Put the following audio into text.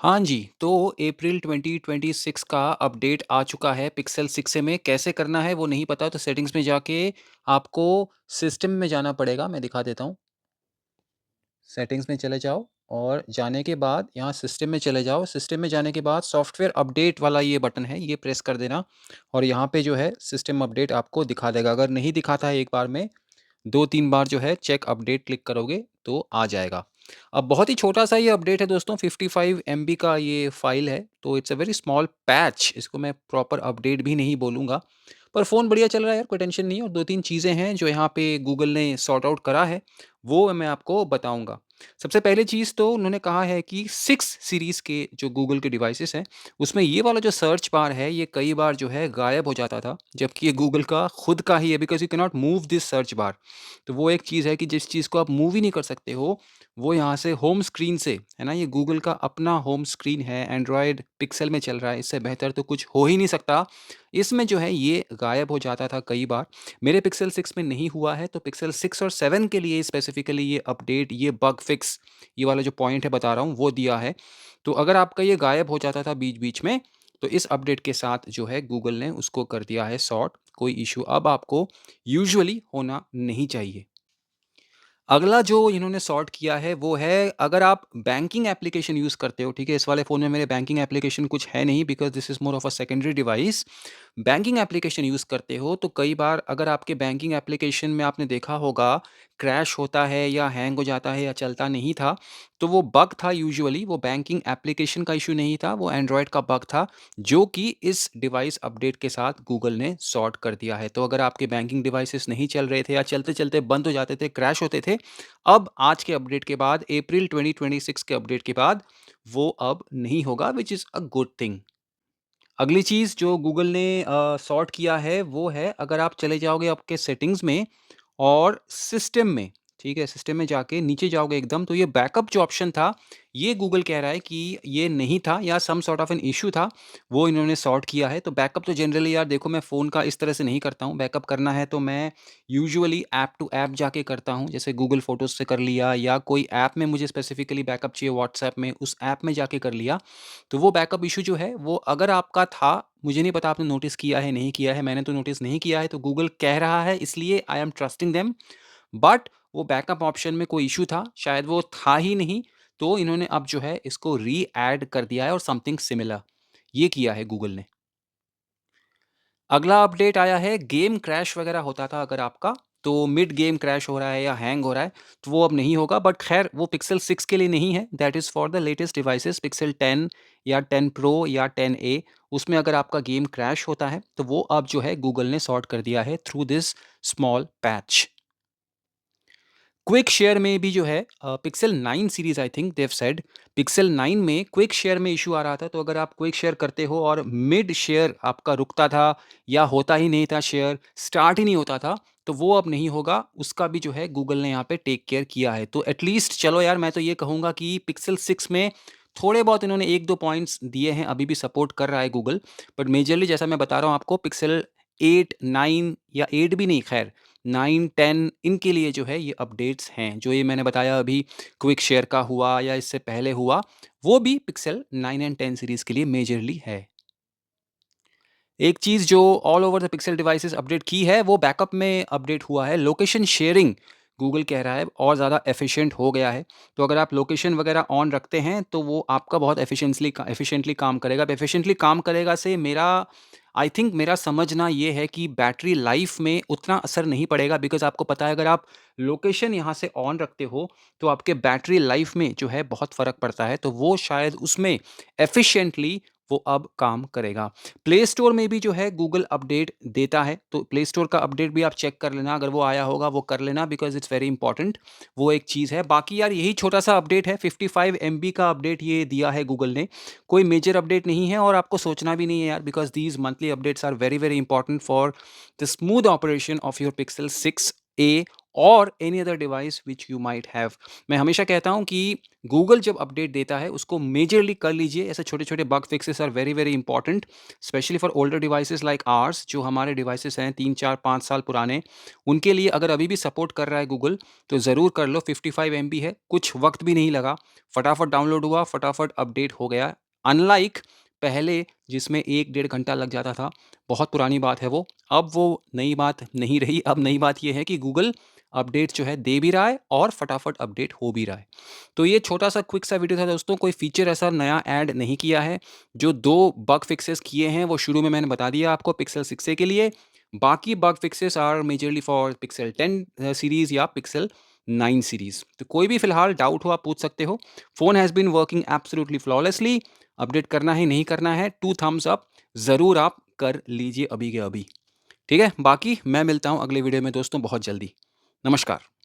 हाँ जी, तो अप्रैल 2026 का अपडेट आ चुका है पिक्सेल 6 में। कैसे करना है वो नहीं पता तो सेटिंग्स में जाके आपको सिस्टम में जाना पड़ेगा। मैं दिखा देता हूँ। सेटिंग्स में चले जाओ और जाने के बाद यहाँ सिस्टम में चले जाओ। सिस्टम में जाने के बाद सॉफ्टवेयर अपडेट वाला ये बटन है, ये प्रेस कर देना और यहाँ पे जो है सिस्टम अपडेट आपको दिखा देगा। अगर नहीं दिखाता है एक बार में, 2-3 बार जो है चेक अपडेट क्लिक करोगे तो आ जाएगा। अब बहुत ही छोटा-सा ये अपडेट है दोस्तों, 55 एमबी का ये फ़ाइल है, तो it's a very small patch. इसको मैं प्रॉपर अपडेट भी नहीं बोलूँगा, पर फ़ोन बढ़िया चल रहा है यार, कोई टेंशन नहीं है। और 2-3 चीज़ें हैं जो यहाँ पे गूगल ने सॉर्ट आउट करा है, वो मैं आपको बताऊँगा। सबसे पहली चीज़ तो उन्होंने कहा है कि 6 सीरीज़ के जो गूगल के डिवाइसेज़ हैं, उसमें ये वाला जो सर्च बार है, ये कई बार जो है गायब हो जाता था, जबकि ये गूगल का खुद का ही है, because you can not move this search bar. तो वो एक चीज़ है कि जिस चीज़ को आप मूव ही नहीं कर सकते हो, वो यहाँ से होम स्क्रीन से, है ना? ये गूगल का अपना होम स्क्रीन है, एंड्रॉयड पिक्सेल में चल रहा है, इससे बेहतर तो कुछ हो ही नहीं सकता। इसमें जो है ये गायब हो जाता था कई बार। मेरे पिक्सेल 6 में नहीं हुआ है, तो पिक्सेल 6 और 7 के लिए स्पेसिफ़िकली ये अपडेट, ये बग फिक्स, ये वाला जो पॉइंट है बता रहा हूँ, वो दिया है। तो अगर आपका ये गायब हो जाता था बीच-बीच में, तो इस अपडेट के साथ जो है गूगल ने उसको कर दिया है सॉर्ट। कोई इश्यू अब आपको यूजुअली होना नहीं चाहिए। अगला जो इन्होंने सॉर्ट किया है वो है, अगर आप बैंकिंग एप्लीकेशन यूज़ करते हो, ठीक है? इस वाले फ़ोन में मेरे बैंकिंग एप्लीकेशन कुछ है नहीं, because this is more of a secondary device. Banking application use करते हो तो कई बार अगर आपके बैंकिंग एप्लीकेशन में आपने देखा होगा क्रैश होता है या हैंग हो जाता है या चलता नहीं था, तो वो बग था यूजुअली, वो बैंकिंग एप्लीकेशन का इश्यू नहीं था, वो एंड्रॉयड का बग था, जो कि इस डिवाइस अपडेट के साथ गूगल ने सॉर्ट कर दिया है। तो अगर आपके बैंकिंग डिवाइसेज़ नहीं चल रहे थे या चलते-चलते बंद हो जाते थे, क्रैश होते थे, अब आज के अपडेट के बाद, अप्रैल 2026 के अपडेट के बाद, वो अब नहीं होगा, which is a good thing. अगली चीज़ जो गूगल ने सॉर्ट किया है वो है, अगर आप चले जाओगे आपके सेटिंग्स में और सिस्टम में, ठीक है? सिस्टम में जाके नीचे जाओगे एकदम, तो ये बैकअप जो ऑप्शन था, ये गूगल कह रहा है कि ये नहीं था या some sort of an issue था, वो इन्होंने सॉर्ट किया है। तो बैकअप तो जनरली यार देखो, मैं फ़ोन का इस तरह से नहीं करता हूँ। बैकअप करना है तो मैं यूजुअली ऐप टू ऐप जाके करता हूँ, जैसे गूगल फ़ोटोज़ से कर लिया या कोई ऐप में मुझे स्पेसिफ़िकली बैकअप चाहिए व्हाट्सऐप में, उस ऐप में जाके कर लिया। तो वो बैकअप इश्यू जो है, वो अगर आपका था, मुझे नहीं पता आपने नोटिस किया है, नहीं किया है, मैंने तो नोटिस नहीं किया है, तो गूगल कह रहा है इसलिए I am trusting them. But वो बैकअप ऑप्शन में कोई इश्यू था, शायद वो था ही नहीं, तो इन्होंने अब जो है इसको री-ऐड कर दिया है और समथिंग सिमिलर, ये किया है गूगल ने। अगला अपडेट आया है, गेम क्रैश वगैरह होता था अगर आपका, तो मिड गेम क्रैश हो रहा है या हैंग हो रहा है, तो वो अब नहीं होगा। बट खैर वो पिक्सेल 6 के लिए नहीं है, that is for the latest devices, pixel 10 या 10 प्रो या 10A। उसमें अगर आपका गेम क्रैश होता है, तो वो अब जो है गूगल ने सॉर्ट कर दिया है through this small patch. Quick share में भी जो है pixel 9 series, I think they have said, pixel 9 में क्विक शेयर में इश्यू आ रहा था। तो अगर आप क्विक शेयर करते हो और मिड शेयर आपका रुकता था या होता ही नहीं था, शेयर स्टार्ट ही नहीं होता था, तो वो अब नहीं होगा। उसका भी जो है गूगल ने यहाँ पे टेक केयर किया है। तो एटलीस्ट चलो यार, मैं तो ये कहूँगा कि पिक्सेल 6 में थोड़े बहुत इन्होंने 1-2 पॉइंट्स दिए हैं, अभी भी सपोर्ट कर रहा है गूगल। बट मेजरली जैसा मैं बता रहा हूँ आपको, पिक्सेल 8, 9 या 8 भी नहीं, खैर 9, 10 इनके लिए जो है ये अपडेट्स हैं। जो ये मैंने बताया अभी, क्विक शेयर का हुआ या इससे पहले हुआ, वो भी पिक्सेल 9 एंड 10 सीरीज़ के लिए मेजरली है। एक चीज़ जो all over the pixel devices update की है, वो बैकअप में अपडेट हुआ है। लोकेशन शेयरिंग, गूगल कह रहा है, और ज़्यादा एफ़िशिएंट हो गया है। तो अगर आप लोकेशन वगैरह ऑन रखते हैं, तो वो आपका बहुत एफ़िशिएंटली काम करेगा। अब एफ़िशिएंटली काम करेगा से मेरा, आई थिंक मेरा समझना ये है कि बैटरी लाइफ़ में उतना असर नहीं पड़ेगा, बिकॉज़ आपको पता है अगर आप लोकेशन यहाँ से ऑन रखते हो, तो आपके बैटरी लाइफ़ में जो है बहुत फ़र्क पड़ता है। तो वो शायद उसमें एफ़िशिएंटली वो अब काम करेगा। प्ले स्टोर में भी जो है गूगल अपडेट देता है, तो प्ले स्टोर का अपडेट भी आप चेक कर लेना, अगर वो आया होगा वो कर लेना, बिकॉज़ इट्स वेरी इंपॉर्टेंट। वो एक चीज़ है। बाकी यार यही छोटा-सा अपडेट है, 55 एमबी का अपडेट ये दिया है गूगल ने। कोई मेजर अपडेट नहीं है और आपको सोचना भी नहीं है यार, because these monthly updates are very, very important for the smooth operation of your Pixel 6 A और any other device which you might have. मैं हमेशा कहता हूँ कि गूगल जब अपडेट देता है उसको मेजरली कर लीजिए। ऐसे छोटे-छोटे bug fixes are very, very important, specially for older devices like ours, जो हमारे डिवाइसेस हैं 3, 4, 5 साल पुराने। उनके लिए अगर अभी भी सपोर्ट कर रहा है गूगल, तो ज़रूर कर लो। 55 एमबी है, कुछ वक़्त भी नहीं लगा, फटाफट डाउनलोड हुआ, फटाफट अपडेट हो गया। अनलाइक पहले जिसमें 1 डेढ़ घंटा लग जाता था, बहुत पुरानी बात है वो। अब वो नई बात नहीं रही। अब नई बात ये है कि गूगल अपडेट जो है दे भी रहा है और फटाफट अपडेट हो भी रहा है। तो ये छोटा-सा क्विक सा वीडियो था दोस्तों, कोई फीचर ऐसा नया ऐड नहीं किया है। जो 2 बग फिक्सेस किए हैं वो शुरू में मैंने बता दिया आपको पिक्सेल 6a के लिए। बाकी bug fixes are majorly for Pixel 10 series या पिक्सेल 9 सीरीज़। तो कोई भी फिलहाल डाउट हो आप पूछ सकते हो। Phone has been working absolutely flawlessly. Update करना है, नहीं करना है, 2 थम्स अप ज़रूर आप कर लीजिए अभी के अभी। ठीक है? बाकी मैं मिलता हूँ अगले वीडियो में दोस्तों बहुत जल्दी। नमस्कार।